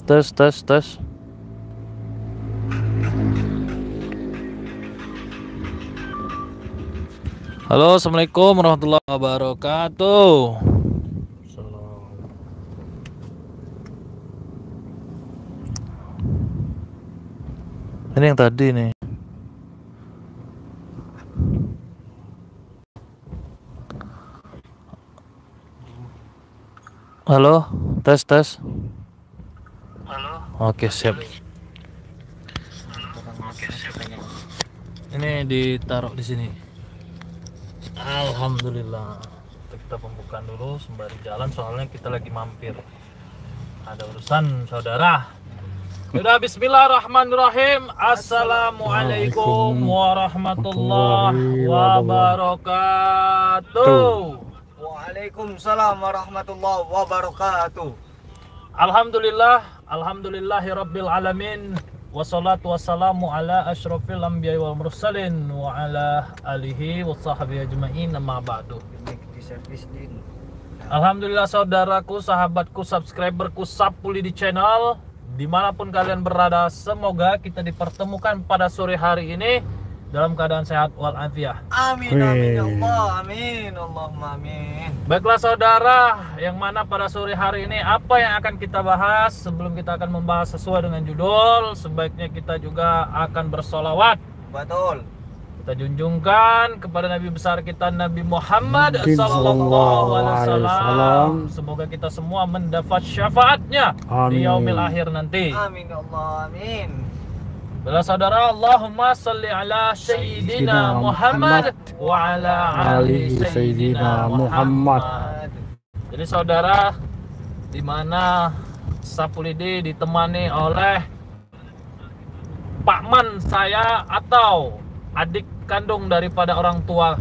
Tes, tes, tes. Halo, assalamualaikum warahmatullahi wabarakatuh. Ini yang tadi nih. Halo, tes, tes. Halo. Oke, siap. Ini ditaruh di sini. Alhamdulillah. Kita pembukaan dulu sembari jalan, soalnya kita lagi mampir. Ada urusan, saudara. Udah, bismillahirrahmanirrahim. Assalamualaikum warahmatullahi wabarakatuh. Waalaikumsalam warahmatullahi wabarakatuh. Alhamdulillahirabbil alamin. Wassalatu wassalamu ala asyrafil anbiya'i wal mursalin wa ala alihi wa sahbihi ajma'in, amma ba'du. Alhamdulillah, saudaraku, sahabatku, subscriberku, Sapuli di channel, dimanapun kalian berada, semoga kita dipertemukan pada sore hari ini dalam keadaan sehat walafiat. Amin amin ya Allah, amin Allahumma amin. Baiklah saudara, yang mana pada sore hari ini apa yang akan kita bahas? Sebelum kita akan membahas sesuai dengan judul, sebaiknya kita juga akan bersolawat. Betul. Kita junjungkan kepada Nabi besar kita, Nabi Muhammad sallallahu alaihi wasallam. Semoga kita semua mendapat syafaatnya di yaumil akhir nanti. Amin ya Allah, amin. Bila saudara, Allahumma salli ala Sayyidina Muhammad wa ala ali Sayyidina Muhammad. Jadi saudara, di mana Sapulidi ditemani oleh pakman saya atau adik kandung daripada orang tua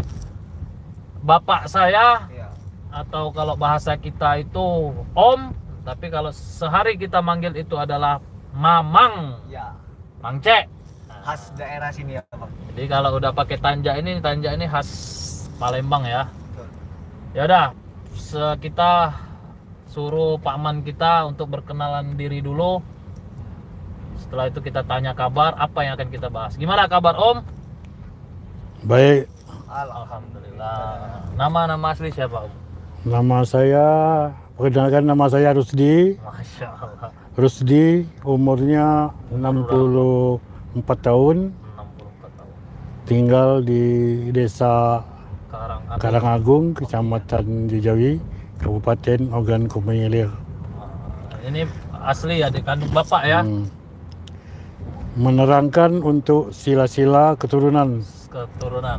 bapak saya, atau kalau bahasa kita itu om, tapi kalau sehari kita manggil itu adalah mamang. Ya. Mang Cek. Khas daerah sini ya, Bang. Jadi kalau udah pakai tanja ini khas Palembang ya. Ya udah, kita suruh pakman kita untuk berkenalan diri dulu. Setelah itu kita tanya kabar, apa yang akan kita bahas. Gimana kabar Om? Baik. Alhamdulillah. Nama asli siapa Om? Nama saya, perkenalkan, nama saya Rusdi. Masya Allah. Rusdi, umurnya 64 tahun, 64 tahun. tinggal di desa Karangagung, Kecamatan Jejawi, Kabupaten Ogan Komering Ilir. Ini asli adik kandung bapak ya? Menerangkan untuk sila-sila keturunan.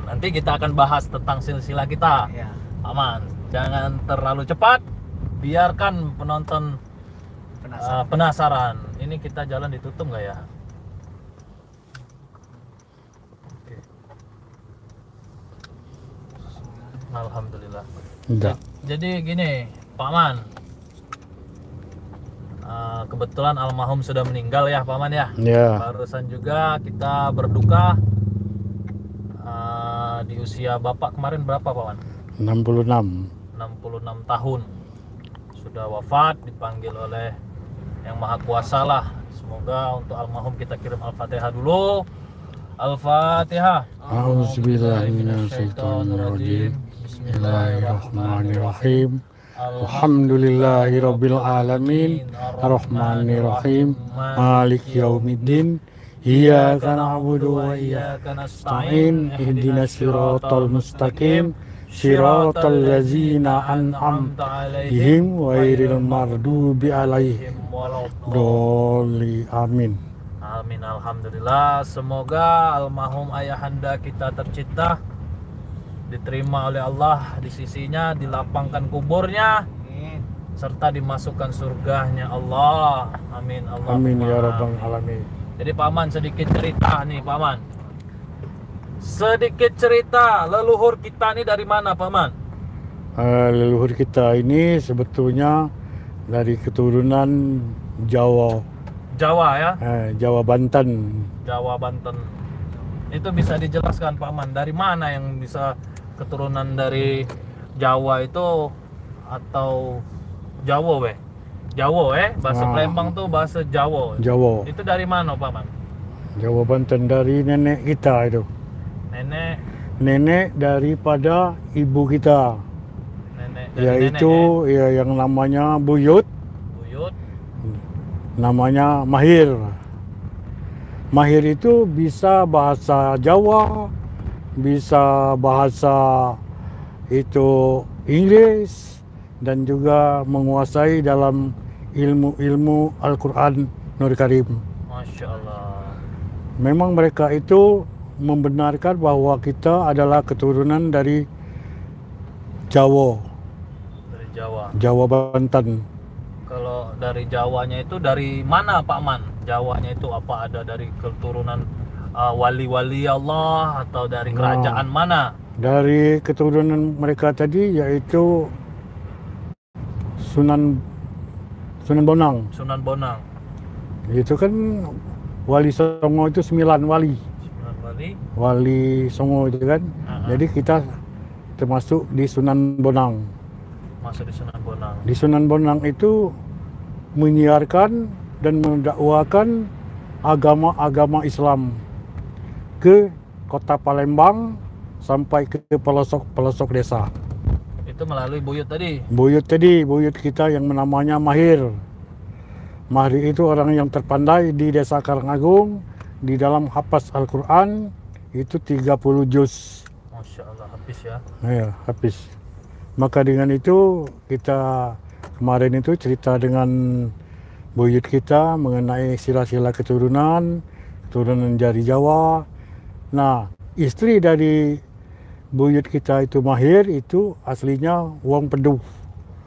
Nanti kita akan bahas tentang silsilah kita. Ya. Aman, jangan terlalu cepat, biarkan penonton penasaran. Ini kita jalan ditutup nggak ya? Oke. Alhamdulillah. Enggak. Jadi gini, Paman. Kebetulan almarhum sudah meninggal ya, Paman ya. Ya. Barusan juga kita berduka di usia Bapak kemarin berapa, Paman? 66. 66 tahun. Sudah wafat, dipanggil oleh Yang Maha Kuasa lah. Semoga untuk almarhum kita kirim Al-Fatihah dulu. Al-Fatihah. A'udzubillahiminasyaitonirrajim. Bismillahirrahmanirrahim. Alhamdulillahirabbil alamin. Arrahmanirrahim. Maliki yaumiddin. Iyyaka na'budu wa iyyaka nasta'in. Ihdinas siratal mustaqim. Siratal ladzina an'amta 'alaihim ghairil maghdubi 'alaihim waladdallin. Amin. Amin. Alhamdulillah. Semoga almarhum ayahanda kita tercinta diterima oleh Allah di sisinya, dilapangkan kuburnya, serta dimasukkan surganya Allah. Amin. Allah. Amin ya rabbal alamin. Jadi Paman, sedikit cerita nih Paman. Sedikit cerita, leluhur kita ini dari mana Paman? Leluhur kita ini sebetulnya dari keturunan Jawa. Jawa ya? Jawa Banten. Jawa Banten. Itu bisa dijelaskan Paman, dari mana yang bisa keturunan dari Jawa itu atau Jawa weh? Jawa bahasa Ah. Palembang tuh bahasa Jawa. Jawa. Itu dari mana Paman? Jawa Banten dari nenek kita itu. Nenek, Nenek daripada ibu kita. nenek dari Yaitu nenek ya yang namanya Buyut, Buyut. namanya Mahir. Mahir itu bisa bahasa Jawa, bisa bahasa itu Inggris, dan juga menguasai dalam ilmu-ilmu Al-Quran Nur Karim. Masya Allah. Memang mereka itu membenarkan bahwa kita adalah keturunan dari Jawa, Dari Jawa. Jawa Banten. Kalau dari Jawanya itu dari mana Pak Man? Jawanya itu apa ada dari keturunan wali-wali Allah atau dari kerajaan mana? Dari keturunan mereka tadi yaitu Sunan Bonang. Sunan Bonang. Itu kan Wali Songo itu 9 wali. Sunan Wali. Wali Songo itu kan. Jadi kita termasuk di Sunan Bonang. Masuk di Sunan Bonang. Di Sunan Bonang itu menyiarkan dan mendakwakan agama-agama Islam ke kota Palembang sampai ke pelosok-pelosok desa. Itu melalui Buyut tadi. Buyut kita yang namanya Mahir. Mahir itu orang yang terpandai di desa Karangagung, di dalam hafaz Al-Quran itu 30 juz. Masya Allah, habis ya. Ya, habis. Maka dengan itu kita kemarin itu cerita dengan buyut kita mengenai sila-sila keturunan dari Jawa. Nah, istri dari buyut kita itu Mahir itu aslinya Wong Pedu.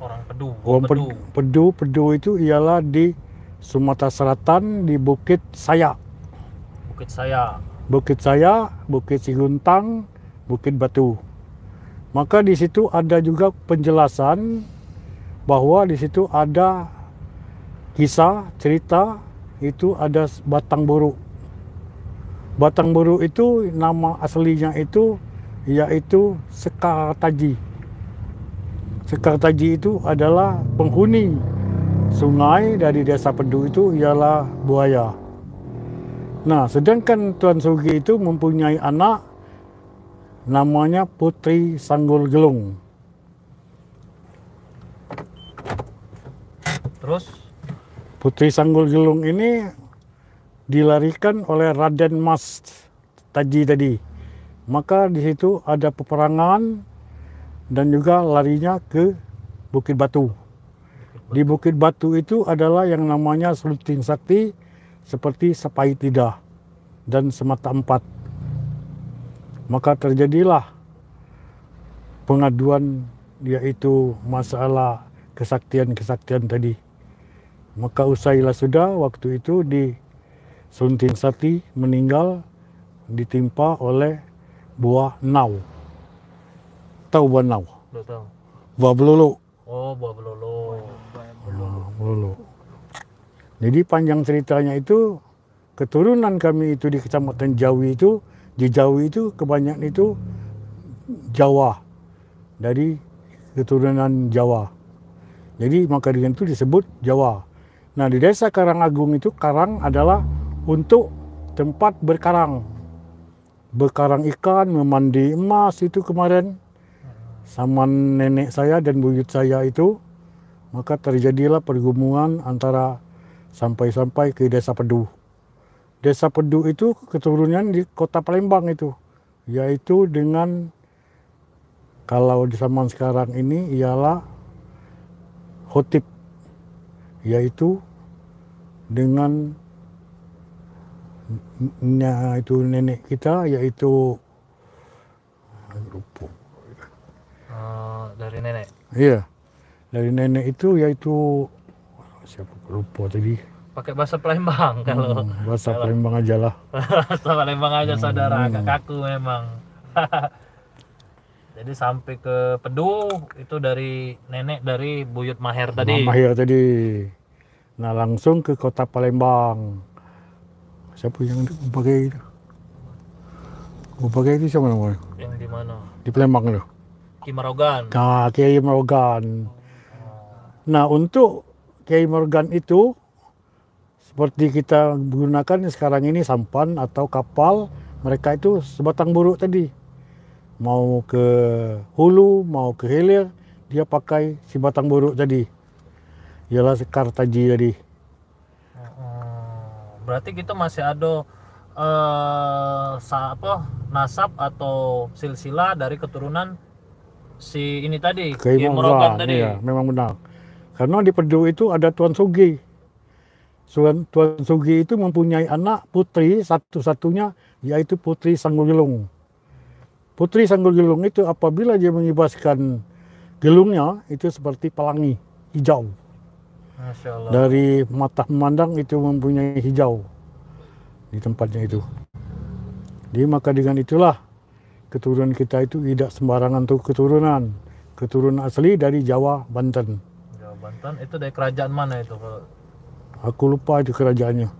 Orang Pedu. Wong Pedu. Pedu itu ialah di Sumatera Selatan di Bukit Saya. Bukit Saya. Bukit Saya, Bukit Siguntang, Bukit Batu. Maka di situ ada juga penjelasan bahwa di situ ada kisah, cerita, itu ada Batang Boru. Batang Boru itu nama aslinya itu yaitu Sekartaji. Sekartaji itu adalah penghuni sungai dari desa Pedu itu ialah buaya. Nah, sedangkan Tuan Sugi itu mempunyai anak namanya Putri Sanggul Gelung. Terus? Putri Sanggul Gelung ini dilarikan oleh Raden Mas Taji tadi. Maka di situ ada peperangan dan juga larinya ke Bukit Batu. Di Bukit Batu itu adalah yang namanya Sulting Sakti seperti Sepait Lidah dan Semata Empat. Maka terjadilah pengaduan yaitu masalah kesaktian-kesaktian tadi. Maka usailah sudah waktu itu di Sulting Sakti meninggal ditimpa oleh buah nau. Tahu buah nau? Belum tahu. Buah belulu. Oh, buah belolo. Belulu. Jadi panjang ceritanya itu keturunan kami itu di Kecamatan Jawi itu, di Jawi itu kebanyakan itu Jawa. Dari keturunan Jawa. Jadi maka dengan itu disebut Jawa. Nah, di desa Karangagung itu karang adalah untuk tempat berkarang. Berkarang ikan, memandi emas itu kemarin. Sama nenek saya dan buyut saya itu. Maka terjadilah pergumulan antara sampai-sampai ke Desa Pedu. Desa Pedu itu keturunan di kota Palembang itu. Yaitu dengan, kalau di zaman sekarang ini ialah khotib. Yaitu dengan itu nenek kita yaitu lupa. Dari nenek. Iya. Dari nenek itu yaitu siapa lupa tadi. Pakai bahasa Palembang kalau Bahasa Palembang aja lah. bahasa Palembang aja saudara, agak kaku memang. Jadi sampai ke Pedu itu dari nenek dari Buyut Mahir tadi. Mahir tadi. Nah, langsung ke kota Palembang. Siapa yang pakai itu? Pakai itu siapa namanya? Yang di mana? Di Palembang loh. Kimarogan. Kiai Marogan. Nah, untuk Kiai Morgan itu seperti kita gunakan sekarang ini sampan atau kapal, mereka itu sebatang buruk tadi. Mau ke hulu, mau ke hilir, dia pakai si batang buruk tadi. Ialah sekar taji tadi. Berarti kita masih ada nasab atau silsilah dari keturunan si ini tadi, Kiai Kiai Morgan Morogan tadi. iya, memang benar. Karena di Pedu itu ada Tuan Sugi. Tuan Sugi itu mempunyai anak putri satu-satunya, yaitu Putri Sanggulgelung. Putri Sanggulgelung itu apabila dia mengibaskan gelungnya, itu seperti pelangi hijau. Masya Allah. Dari mata memandang itu mempunyai hijau di tempatnya itu. Jadi maka dengan itulah keturunan kita itu tidak sembarangan tuh keturunan. Keturunan asli dari Jawa, Banten. Jawa Banten itu dari kerajaan mana itu? Aku lupa itu kerajaannya.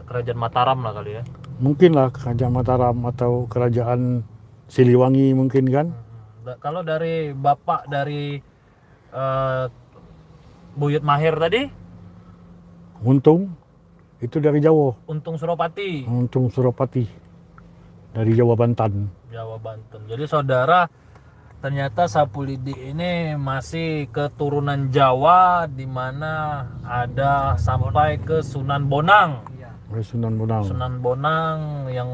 Kerajaan Mataram lah kali ya. Mungkin lah kerajaan Mataram atau kerajaan Siliwangi mungkin kan. Kalau dari bapak dari Buyut Mahir tadi, Untung itu dari Jawa. Untung Suropati, Untung Suropati dari Jawa Banten. Jawa Banten. Jadi saudara, ternyata Sapulidi ini masih keturunan Jawa, di mana ada sampai ke Sunan Bonang. Dari Sunan Bonang. Sunan Bonang yang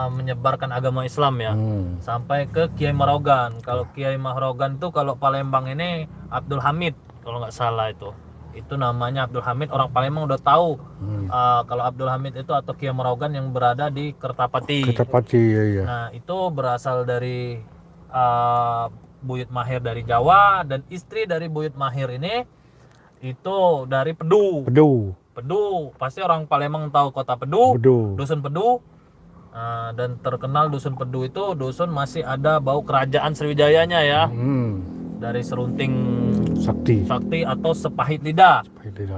menyebarkan agama Islam ya, sampai ke Kiai Morogan. Kalau Kiai Morogan tuh kalau Palembang ini Abdul Hamid kalau nggak salah itu namanya Abdul Hamid. Orang Palembang udah tahu kalau Abdul Hamid itu atau Kiai Morogan yang berada di Kertapati. Kertapati ya. Nah itu berasal dari Buyut Mahir dari Jawa, dan istri dari Buyut Mahir ini itu dari Pedu. Pedu pasti orang Palembang tahu kota Pedu. Dusun Pedu. Dan terkenal dusun Pedu itu dusun masih ada bau kerajaan Sriwijayanya ya. Dari serunting sakti atau sepahit lidah.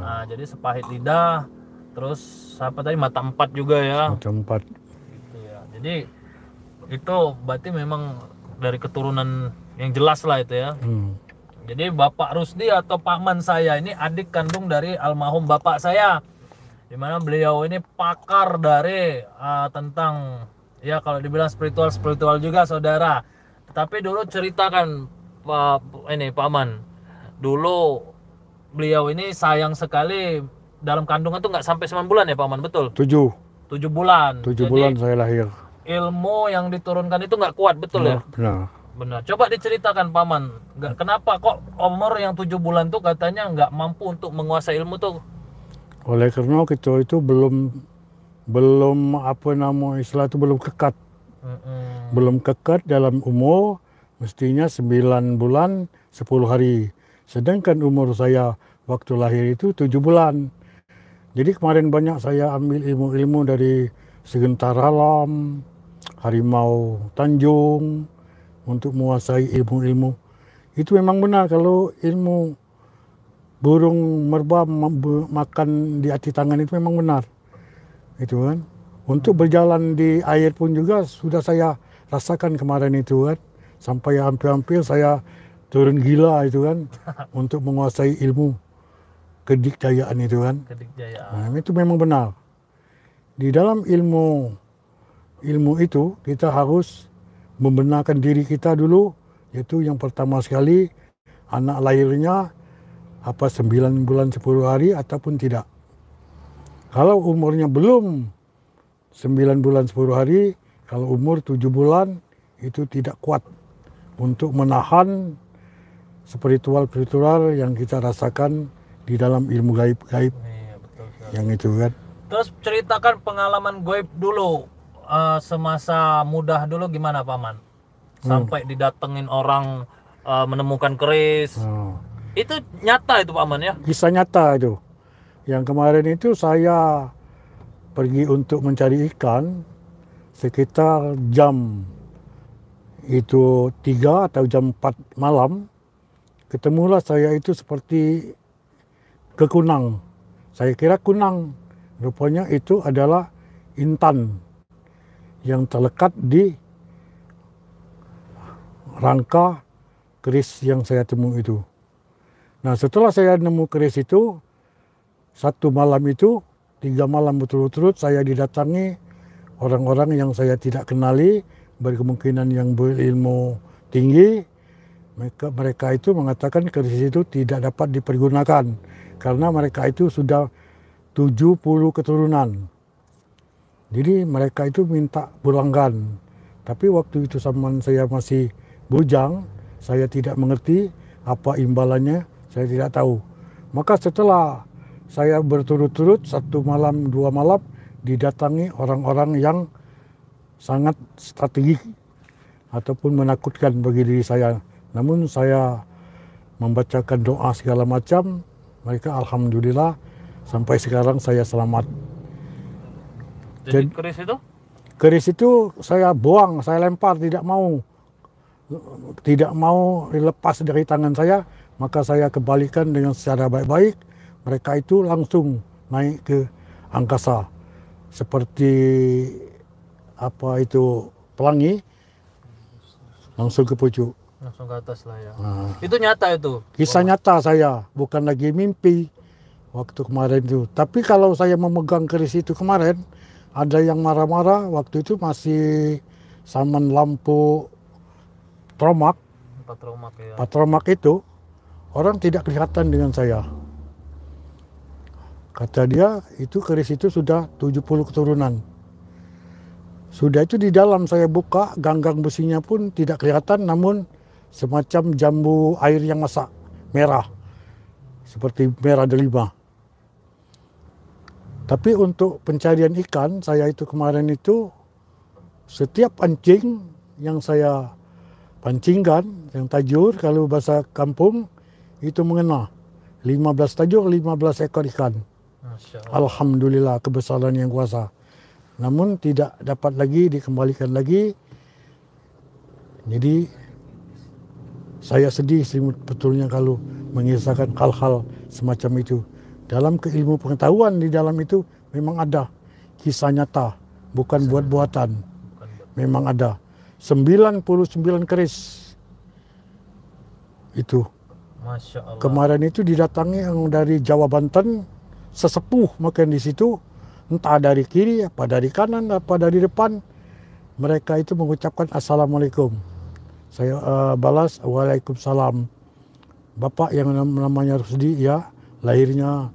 Nah, jadi sepahit lidah, terus apa tadi mata empat juga ya. Mata empat. Gitu ya. Jadi itu berarti memang dari keturunan yang jelas lah itu ya. Jadi Bapak Rusdi atau paman saya ini adik kandung dari almarhum bapak saya. Di mana beliau ini pakar dari tentang ya kalau dibilang spiritual juga saudara. Tetapi dulu ceritakan Pak Aman, dulu beliau ini sayang sekali dalam kandungan tuh nggak sampai 9 bulan ya Pak Aman, betul? 7 bulan. 7 bulan saya lahir. Ilmu yang diturunkan itu nggak kuat, betul ya? Benar. Coba diceritakan Pak Aman, kenapa kok umur yang 7 bulan tuh katanya nggak mampu untuk menguasai ilmu tuh? Oleh karena kita itu belum apa nama istilah itu belum kekat. Belum kekat dalam umur, mestinya 9 bulan 10 hari. Sedangkan umur saya waktu lahir itu 7 bulan. Jadi kemarin banyak saya ambil ilmu-ilmu dari Segentar Alam, Harimau Tanjung untuk menguasai ilmu-ilmu. Itu memang benar kalau ilmu burung merbah makan di hati tangan itu memang benar. Itu kan. Untuk berjalan di air pun juga sudah saya rasakan kemarin itu kan. Sampai hampir-hampir saya turun gila itu kan. Untuk menguasai ilmu kedikdayaan itu kan. Nah, itu memang benar. Di dalam ilmu itu kita harus membenarkan diri kita dulu. Yaitu yang pertama sekali anak lahirnya apa 9 bulan 10 hari ataupun tidak. Kalau umurnya belum 9 bulan 10 hari, kalau umur 7 bulan itu tidak kuat untuk menahan spiritual yang kita rasakan di dalam ilmu gaib-gaib. Iya, betul sekali. Yang itu kan. Terus ceritakan pengalaman gaib dulu, semasa mudah dulu gimana Paman? Sampai didatengin orang menemukan keris. Itu nyata itu Pak Aman ya? Kisah nyata itu. Yang kemarin itu saya pergi untuk mencari ikan sekitar jam itu 3 atau jam 4 malam. Ketemulah saya itu seperti kekunang. Saya kira kunang. Rupanya itu adalah intan yang terlekat di rangka keris yang saya temui itu. Nah setelah saya nemu keris itu, satu malam itu, 3 malam berturut-turut saya didatangi orang-orang yang saya tidak kenali, berkemungkinan yang berilmu tinggi. Mereka itu mengatakan keris itu tidak dapat dipergunakan karena mereka itu sudah 70 keturunan. Jadi mereka itu minta pulangkan. Tapi waktu itu zaman saya masih bujang, saya tidak mengerti apa imbalannya, saya tidak tahu. Maka setelah saya berturut-turut 1 malam 2 malam didatangi orang-orang yang sangat strategik ataupun menakutkan bagi diri saya. Namun saya membacakan doa segala macam, mereka alhamdulillah sampai sekarang saya selamat. Jadi keris itu? Keris itu saya buang, saya lempar, tidak mau dilepas dari tangan saya, maka saya kembalikan dengan secara baik-baik. Mereka itu langsung naik ke angkasa seperti apa itu pelangi, langsung ke pucuk. Langsung ke atas lah ya. Nah, Itu nyata itu? kisah nyata saya, bukan lagi mimpi waktu kemarin itu. Tapi kalau saya memegang keris itu kemarin, ada yang marah-marah waktu itu masih zaman lampu tromak, Patromak ya. patromak itu, orang tidak kelihatan dengan saya. Kata dia, itu keris itu sudah 70 keturunan. Sudah itu di dalam saya buka, ganggang besinya pun tidak kelihatan, namun semacam jambu air yang masak, merah. Seperti merah delima. Tapi untuk pencarian ikan, saya itu kemarin itu, setiap pancing yang saya pancingkan, yang tajur, kalau bahasa kampung, itu mengena. 15 tajur, 15 ekor ikan. Masya Allah. Alhamdulillah, kebesaran yang kuasa. Namun tidak dapat lagi dikembalikan lagi. Jadi saya sedih sebetulnya kalau mengisahkan hal-hal semacam itu. Dalam keilmu pengetahuan di dalam itu memang ada kisah nyata, bukan buat-buatan. Memang ada 99 keris itu. Masya Allah. Kemarin itu didatangi yang dari Jawa Banten, sesepuh makan di situ, entah dari kiri, apa dari kanan, apa dari depan. Mereka itu mengucapkan Assalamualaikum. Saya balas Waalaikumsalam. Bapak yang namanya Rusdi, ya, lahirnya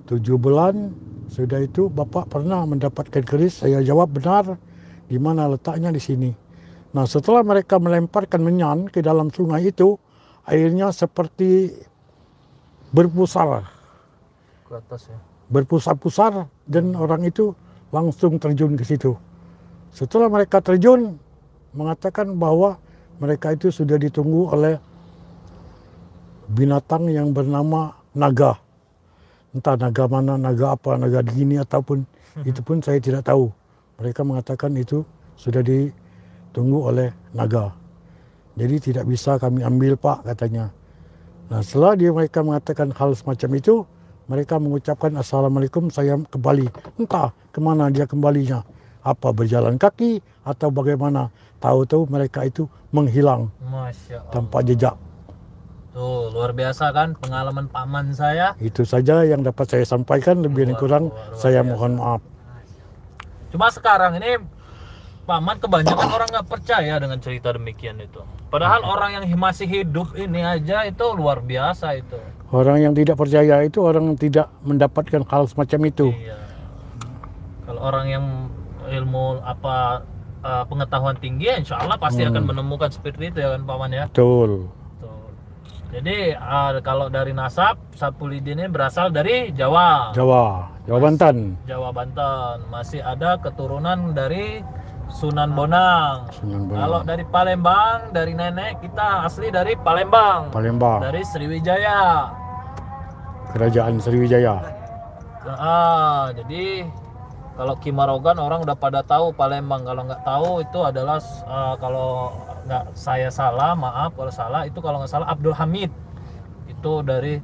7 bulan. Sudah itu Bapak pernah mendapatkan keris? Saya jawab benar. Di mana letaknya? Di sini. Nah setelah mereka melemparkan menyan ke dalam sungai itu, airnya seperti berpusar. Ke atas ya. Berpusar-pusar dan orang itu langsung terjun ke situ. Setelah mereka terjun, mengatakan bahwa mereka itu sudah ditunggu oleh binatang yang bernama naga. Entah naga mana, naga apa, naga gini ataupun itu pun saya tidak tahu. Mereka mengatakan itu sudah ditunggu oleh naga. Jadi tidak bisa kami ambil Pak, katanya. Nah setelah mereka mengatakan hal semacam itu, mereka mengucapkan Assalamualaikum, saya kembali. Entah kemana dia kembalinya. Apa berjalan kaki atau bagaimana. Tahu-tahu mereka itu menghilang. Masya Allah. Tanpa jejak. Tuh, luar biasa kan pengalaman paman saya. Itu saja yang dapat saya sampaikan, lebih dan kurang saya biasa. mohon maaf. Cuma sekarang ini paman kebanyakan orang nggak percaya dengan cerita demikian itu. Padahal orang yang masih hidup ini aja itu luar biasa itu. Orang yang tidak percaya itu orang yang tidak mendapatkan hal semacam itu. Iya. Kalau orang yang ilmu pengetahuan tinggi, insya Allah pasti akan menemukan seperti itu ya kan paman ya. Betul. Tuh. Jadi kalau dari nasab Sapulidin ini berasal dari Jawa. Jawa Banten. Jawa Banten. Masih ada keturunan dari Sunan Bonang. Sunan Bonang. Kalau dari Palembang, dari nenek kita asli dari Palembang. Palembang, Dari Sriwijaya. Kerajaan Sriwijaya. Jadi kalau Kimarogan orang udah pada tahu Palembang. Kalau nggak tahu itu adalah kalau nggak saya salah, maaf kalau salah, itu kalau nggak salah Abdul Hamid. Itu dari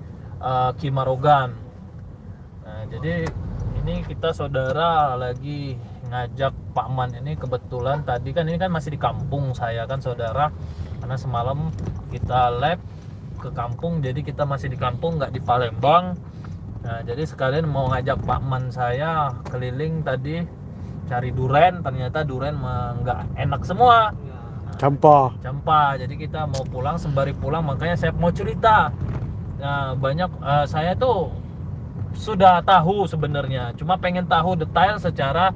Kimarogan. Nah, jadi ini kita saudara lagi ngajak Pak Man ini, kebetulan tadi kan ini kan masih di kampung saya kan saudara, karena semalam kita lab ke kampung, jadi kita masih di kampung, nggak di Palembang. Nah, jadi sekalian mau ngajak Pak Man saya keliling tadi cari duren, ternyata duren nggak enak semua. Campa. Campa, jadi kita mau pulang, sembari pulang makanya saya mau cerita. Nah, banyak saya tuh sudah tahu sebenarnya, cuma pengen tahu detail secara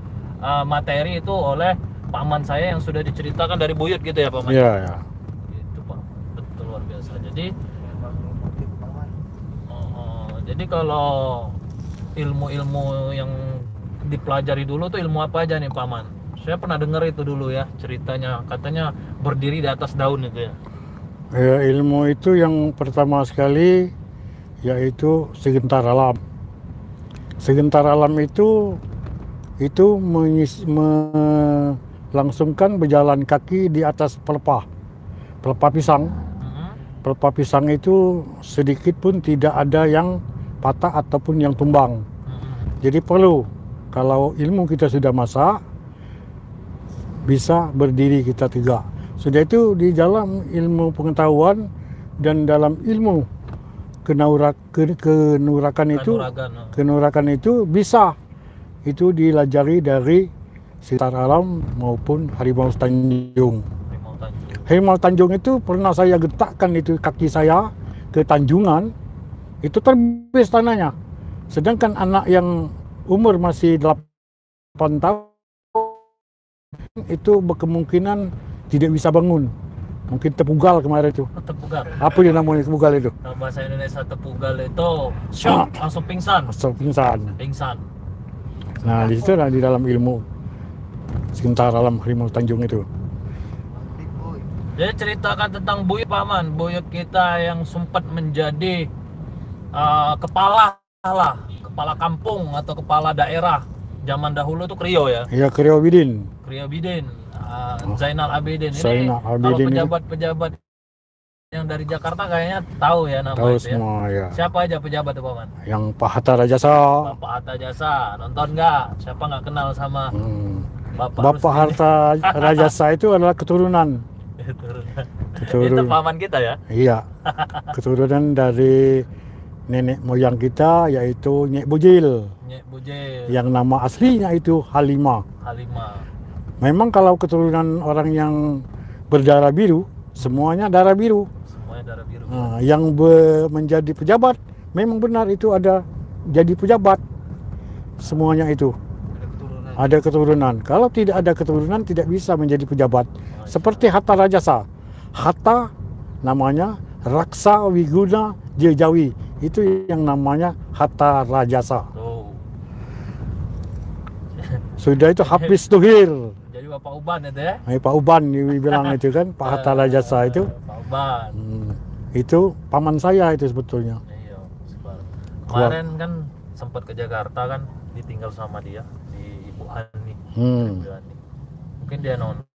materi itu oleh paman saya yang sudah diceritakan dari buyut gitu ya Pak Man. Iya, ya. Gitu Pak, betul luar biasa. Jadi kalau ilmu-ilmu yang dipelajari dulu tuh ilmu apa aja nih Pak Man? Saya pernah dengar itu dulu ya ceritanya, katanya berdiri di atas daun itu ya. Ya, ilmu itu yang pertama sekali yaitu segentar alam. Segentar alam itu melangsungkan berjalan kaki di atas pelepah pisang. Pelepah pisang itu sedikit pun tidak ada yang patah ataupun yang tumbang. Jadi perlu, kalau ilmu kita sudah masak, bisa berdiri kita tegak. Sudah itu di dalam ilmu pengetahuan dan dalam ilmu kenurakan itu bisa itu dilajari dari sekitar alam maupun harimau Tanjung. Harimau Tanjung itu pernah saya getakkan itu kaki saya ke Tanjungan, itu terbis tanahnya. Sedangkan anak yang umur masih 8 tahun itu berkemungkinan tidak bisa bangun. Mungkin tepugal kemarin itu. Tepugal. Apa dia namanya tepugal itu? Nah, bahasa Indonesia tepugal itu shock, langsung pingsan. Langsung pingsan. Pingsan. Nah, di situ di dalam ilmu sekitar alam harimau Tanjung itu. Jadi ceritakan tentang buyut Pak Man, buyut kita yang sempat menjadi kepala kampung atau kepala daerah zaman dahulu tuh Krio ya. Iya, Krio Bidin. Krio Bidin, Zainal Abidin. Zainal Kalau Abidin pejabat-pejabat yang dari Jakarta kayaknya tahu ya namanya. Tahu itu semua ya. Siapa aja pejabat tuh Pak Man? Yang Pak Hatta Rajasa. Bapak Hatta Jasa, nonton nggak? Siapa nggak kenal sama Bapak Hatta Rajasa itu adalah keturunan. Itu paman kita ya? Iya, keturunan dari nenek moyang kita yaitu Nyek Bujil. Nyek Bujil. Yang nama aslinya itu Halimah. Halimah. Memang kalau keturunan orang yang berdarah biru, semuanya darah biru. Semuanya darah biru. Nah, yang menjadi pejabat, memang benar itu ada jadi pejabat. Semuanya itu. Ada keturunan. Kalau tidak ada keturunan tidak bisa menjadi pejabat. Seperti Hatta Rajasa. Hatta namanya Raksa Wiguna Jejawi. Itu yang namanya Hatta Rajasa. Oh. Sudah itu Hafiz Tuhir. Jadi Bapak Uban itu ya? Pak Uban dibilang itu kan, Pak Hatta Rajasa itu. Pak Uban. Itu paman saya itu sebetulnya. Iya, kemarin kan sempat ke Jakarta kan, ditinggal sama dia di Ibu Hani. Mungkin dia nonton.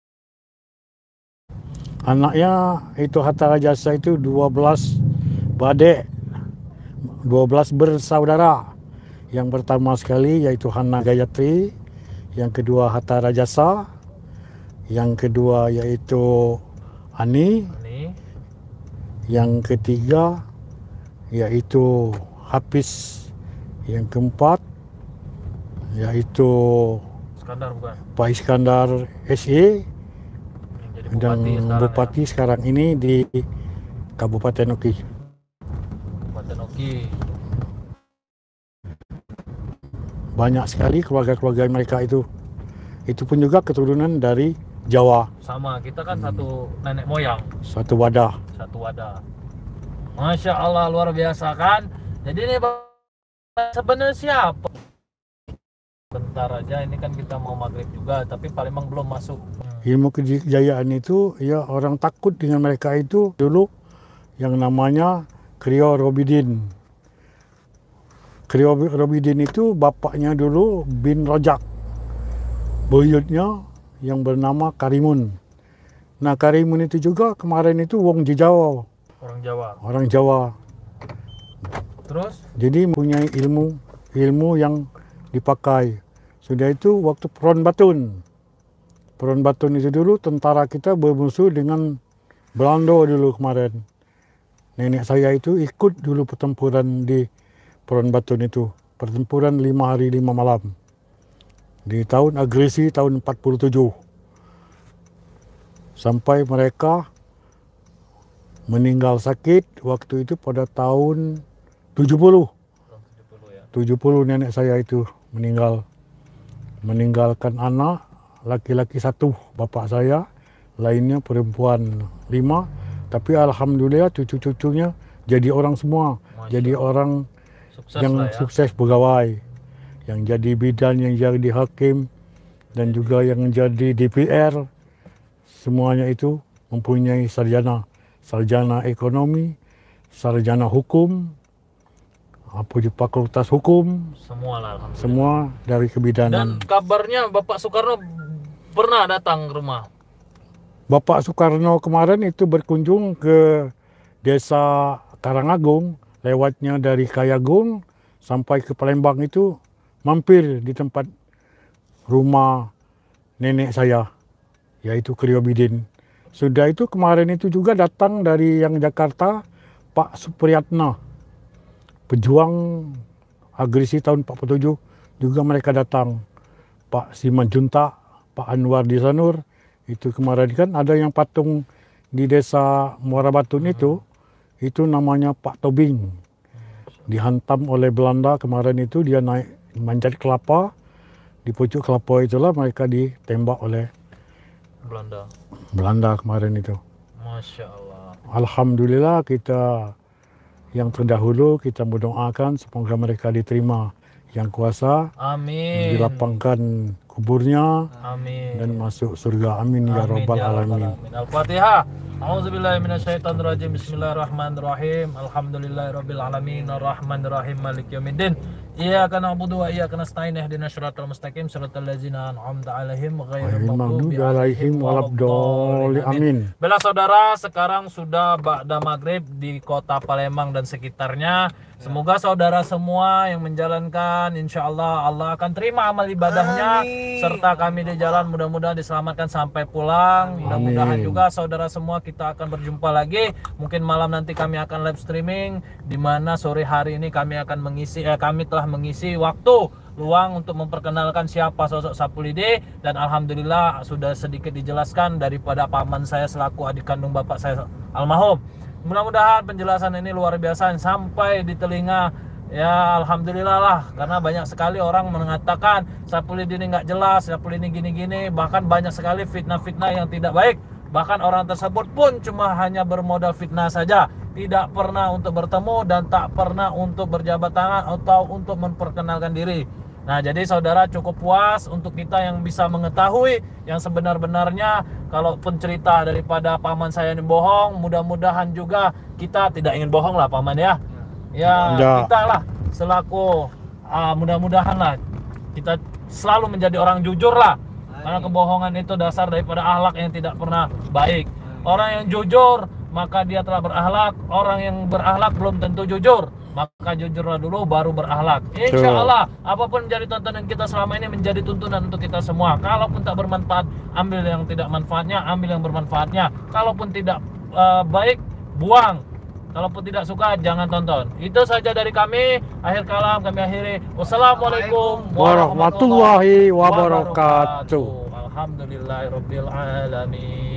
Anaknya itu Hatta Rajasa itu 12 badek, 12 bersaudara. Yang pertama sekali yaitu Hana Gayatri, yang kedua Hatta Rajasa, yang kedua yaitu Ani, yang ketiga yaitu Hafiz, yang keempat yaitu Iskandar bukan? Pak Iskandar SE. Dan Bupati sekarang ini di Kabupaten Oki. Kabupaten Oki. Banyak sekali keluarga-keluarga mereka itu. Itu pun juga keturunan dari Jawa. Sama, kita kan satu nenek moyang. Satu wadah. Satu wadah. Masya Allah, luar biasa kan. Jadi ini sebenarnya siapa? Bentar aja, ini kan kita mau maghrib juga, tapi Palembang belum masuk. Ilmu kejayaan itu, ya orang takut dengan mereka itu dulu yang namanya Krio Robidin. Krio Robidin itu bapaknya dulu bin Rojak. Buyutnya yang bernama Karimun. Nah Karimun itu juga kemarin itu wong Jawa. Orang Jawa. Orang Jawa. Terus? Jadi mempunyai ilmu yang dipakai. Sudah itu waktu Peron Batun. Peron Batun itu dulu tentara kita bermusuh dengan Belanda dulu kemarin. nenek saya itu ikut dulu pertempuran di Puron Batun itu. Pertempuran 5 hari 5 malam. Di tahun agresi tahun 47. Sampai mereka meninggal sakit waktu itu pada tahun 70. 70 nenek saya itu meninggal. Meninggalkan anak, laki-laki 1, bapak saya, lainnya perempuan 5. Tapi alhamdulillah cucu-cucunya jadi orang semua. Jadi orang yang sukses pegawai. Yang jadi bidan, yang jadi hakim, dan juga yang jadi DPR. Semuanya itu mempunyai sarjana. Sarjana ekonomi, sarjana hukum, apa di fakultas hukum. Semua lah, alhamdulillah. Semua dari kebidanan. Dan kabarnya Bapak Soekarno pernah datang ke rumah. Bapak Soekarno kemarin itu berkunjung ke desa Karangagung, lewatnya dari Kayagung sampai ke Palembang itu mampir di tempat rumah nenek saya, yaitu Kriobidin. Sudah itu kemarin itu juga datang dari yang Jakarta, Pak Supriyatna, pejuang agresi tahun 47, juga mereka datang. Pak Simanjuntak, Pak Anwar Disanur, itu kemarin kan ada yang patung di desa Muara Batun itu namanya Pak Tobing. Dihantam oleh Belanda kemarin itu, dia naik manjat kelapa, di pucuk kelapa itulah mereka ditembak oleh Belanda kemarin itu. Masya Allah. Alhamdulillah kita yang terdahulu kita mendoakan semoga mereka diterima yang kuasa. Amin. Dilapangkan kuburnya. Amin. Dan masuk surga. Amin ya rabbal alamin. Al-Fatihah. A'udzubillahi minasyaitonirrajim. Bismillahirrahmanirrahim. Alhamdulillahirabbil alamin arrahmanirrahim maliki yaumiddin. Iyyaka na'budu wa iyyaka nasta'in ihdinas siratal mustaqim siratal ladzina an'amta 'alaihim ghairil maghdubi 'alaihim waladdallin. Amin. Bela saudara, sekarang sudah ba'da maghrib di kota Palembang dan sekitarnya. Semoga saudara semua yang menjalankan, insya Allah Allah akan terima amal ibadahnya. Serta kami di jalan mudah-mudahan diselamatkan sampai pulang. Mudah-mudahan juga saudara semua kita akan berjumpa lagi. Mungkin malam nanti kami akan live streaming, di mana sore hari ini kami akan kami telah mengisi waktu luang untuk memperkenalkan siapa sosok Sapulidi, dan alhamdulillah sudah sedikit dijelaskan daripada paman saya selaku adik kandung bapak saya almarhum. Mudah-mudahan penjelasan ini luar biasa sampai di telinga, ya alhamdulillah lah, karena banyak sekali orang mengatakan Sapulidi ini nggak jelas, Sapulidi ini gini-gini, bahkan banyak sekali fitnah-fitnah yang tidak baik. Bahkan orang tersebut pun cuma hanya bermodal fitnah saja, tidak pernah untuk bertemu dan tak pernah untuk berjabat tangan atau untuk memperkenalkan diri. Nah, jadi saudara cukup puas untuk kita yang bisa mengetahui yang sebenar-benarnya. Kalaupun cerita daripada paman saya ini bohong, mudah-mudahan juga kita tidak ingin bohong lah paman ya. Ya, kita lah selaku mudah-mudahan lah kita selalu menjadi orang jujur lah. Karena kebohongan itu dasar daripada akhlak yang tidak pernah baik. Orang yang jujur maka dia telah berakhlak. Orang yang berakhlak belum tentu jujur. Maka jujurlah dulu baru berakhlak. Insya Allah apapun menjadi tontonan kita selama ini menjadi tuntunan untuk kita semua. Kalaupun tak bermanfaat, ambil yang tidak manfaatnya, ambil yang bermanfaatnya. Kalaupun tidak baik, buang. Kalaupun tidak suka, jangan tonton. Itu saja dari kami. Akhir kalam kami akhiri. Wassalamualaikum warahmatullahi wabarakatuh. Alhamdulillahirabbil alamin.